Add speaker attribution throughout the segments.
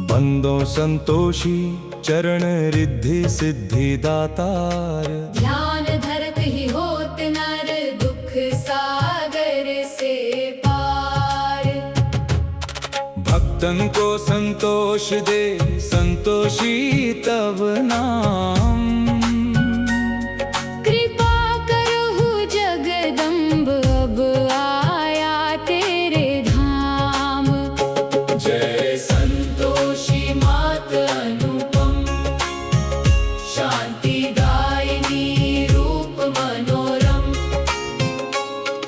Speaker 1: बंदों संतोषी चरण रिद्धि सिद्धि दातार।
Speaker 2: ध्यान धरत ही होत नर दुख सागर से पार।
Speaker 1: भक्तन को संतोष दे संतोषी तब नाम।
Speaker 2: कृपा करहु जगदम्ब अब आया तेरे धाम।
Speaker 1: जय
Speaker 2: संतोषी मात अनुपम, शांति दायिनी रूप मनोरम।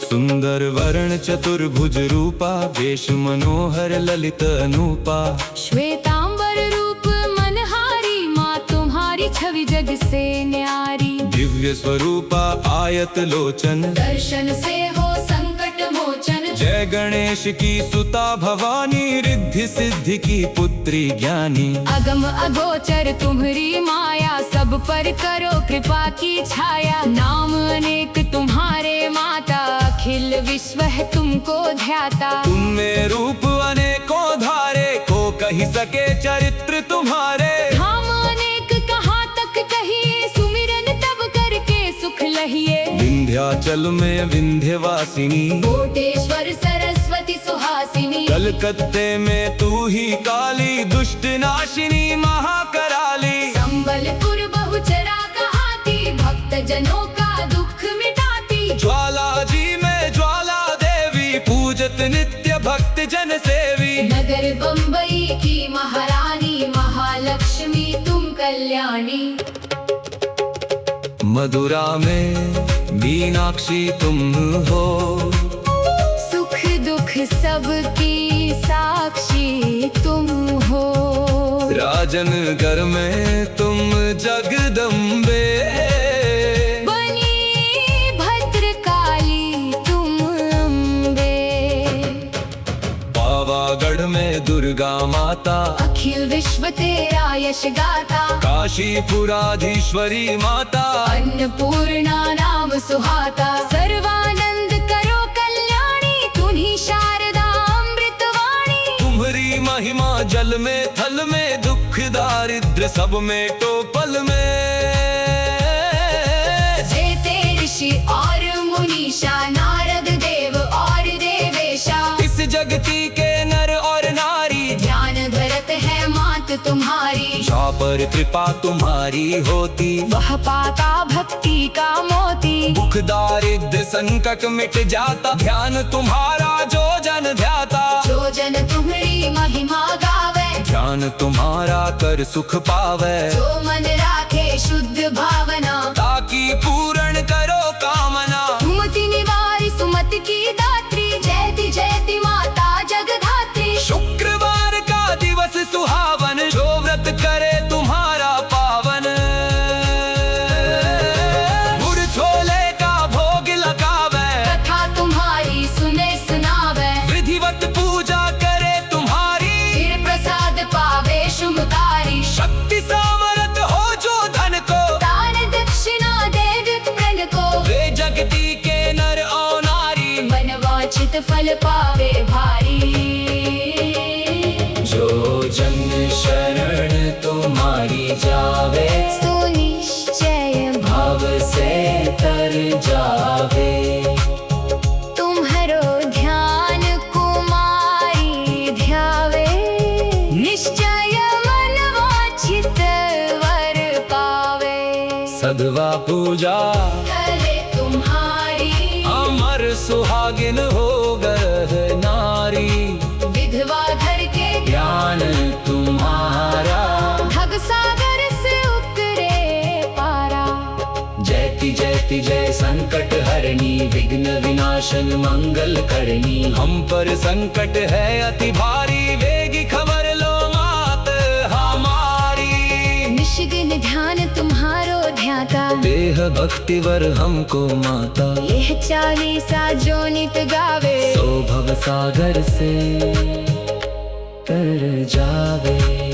Speaker 1: सुंदर वर्ण चतुर्भुज रूपा, वेश मनोहर ललित अनूपा।
Speaker 2: श्वेतांबर रूप मनहारी, माँ तुम्हारी छवि जग से न्यारी।
Speaker 1: दिव्य स्वरूपा आयत लोचन,
Speaker 2: दर्शन से हो संकट मोचन।
Speaker 1: जय गणेश की सुता भवानी, रिद्धि सिद्धि की पुत्री ज्ञानी।
Speaker 2: अगम अगोचर तुम्हारी माया, सब पर करो कृपा की छाया। नाम अनेक तुम्हारे माता, अखिल विश्व है तुमको ध्याता।
Speaker 1: तुमने रूप अनेकों धारे, को कही सके चरित्र तुम्हारे।
Speaker 2: धाम अनेक कहाँ तक कहिए, सुमिरन तब करके सुख लहिए।
Speaker 1: विंध्याचल में विंध्यवासिनी,
Speaker 2: कोटेश्वर सरस्वती सुहासिनी।
Speaker 1: कलकत्ते में तू ही काली, दुष्ट नाशिनी महाकराली।
Speaker 2: संबलपुर बहुचरा कहाती, भक्त जनों का दुख मिटाती।
Speaker 1: ज्वाला जी में ज्वाला देवी, पूजत नित्य भक्त जन सेवी।
Speaker 2: नगर बम्बई की महारानी, महालक्ष्मी तुम कल्याणी।
Speaker 1: मधुरा में मीनाक्षी तुम हो,
Speaker 2: सुख दुख सबकी साक्षी तुम हो।
Speaker 1: राजनगर में तुम जगदम्बे,
Speaker 2: बनी भद्रकाली तुम अम्बे।
Speaker 1: पावागढ़ में दुर्गा माता,
Speaker 2: अखिल विश्व तेरा यश गाता।
Speaker 1: काशीपुराधीश्वरी माता,
Speaker 2: अन्नपूर्णा नाम सुहाता। सर्वानंद करो कल्याणी, तुम्ही शारदा अमृतवाणी।
Speaker 1: तुम्हारी महिमा जल में थल में, दुख दारिद्र सब में टोपल में।
Speaker 2: जेते ऋषि और मुनीषा, नारद देव और देवेशा।
Speaker 1: इस जगती के नर और नारी,
Speaker 2: ध्यान धरत है मात तुम्हारी।
Speaker 1: जहाँ पर कृपा तुम्हारी होती,
Speaker 2: वह पाता भक्ति का मोती।
Speaker 1: दुख दारिद्र संकट मिट जाता, ध्यान तुम्हारा जो जन ध्याता।
Speaker 2: जो जन तुम्हारी महिमा गावे,
Speaker 1: ध्यान तुम्हारा कर सुख पावे।
Speaker 2: जो मन राखे शुद्ध भावना,
Speaker 1: ताकि पूर्ण करो कामना।
Speaker 2: सुमति निवारी सुमति की दात्री, जयति माता जगधात्री।
Speaker 1: शुक्रवार का दिवस सुहावन, जो व्रत करे तुम्हारा पावन। गुड़ छोले का भोग लगावे,
Speaker 2: कथा तुम्हारी सुने सुनावे।
Speaker 1: विधिवत पूजा करे तुम्हारी,
Speaker 2: फिर प्रसाद पावे शुभकारी।
Speaker 1: शक्ति सामर्थ हो जो धन को,
Speaker 2: दान दक्षिणा दे विप्रण को।
Speaker 1: वे जगती के नर और नारी,
Speaker 2: मनवांछित फल पावे भारी।
Speaker 1: जो जन शरण तुम्हारी जावे,
Speaker 2: सो निश्चय
Speaker 1: भाव से तर जावे।
Speaker 2: तुम्हारो ध्यान कुमारी ध्यावे, निश्चय मनवांछित वर पावे।
Speaker 1: सदवा पूजा
Speaker 2: करे तुम्हारी,
Speaker 1: अमर सुहागिन हो गह नारी।
Speaker 2: विधवा घर के
Speaker 1: ज्ञान तुम्हारा,
Speaker 2: भव सागर से उतरे पारा।
Speaker 1: जयति जयति जय संकट हरणी, विघ्न विनाशन मंगल करनी। हम पर संकट है अति भारी, वेगी खबर लो मात हमारी।
Speaker 2: निष्गिन ध्यान तुम्हारो ध्याता,
Speaker 1: देह भक्तिवर हमको माता।
Speaker 2: यह चालीसा जो नित गावे।
Speaker 1: भवसागर से तर जावे।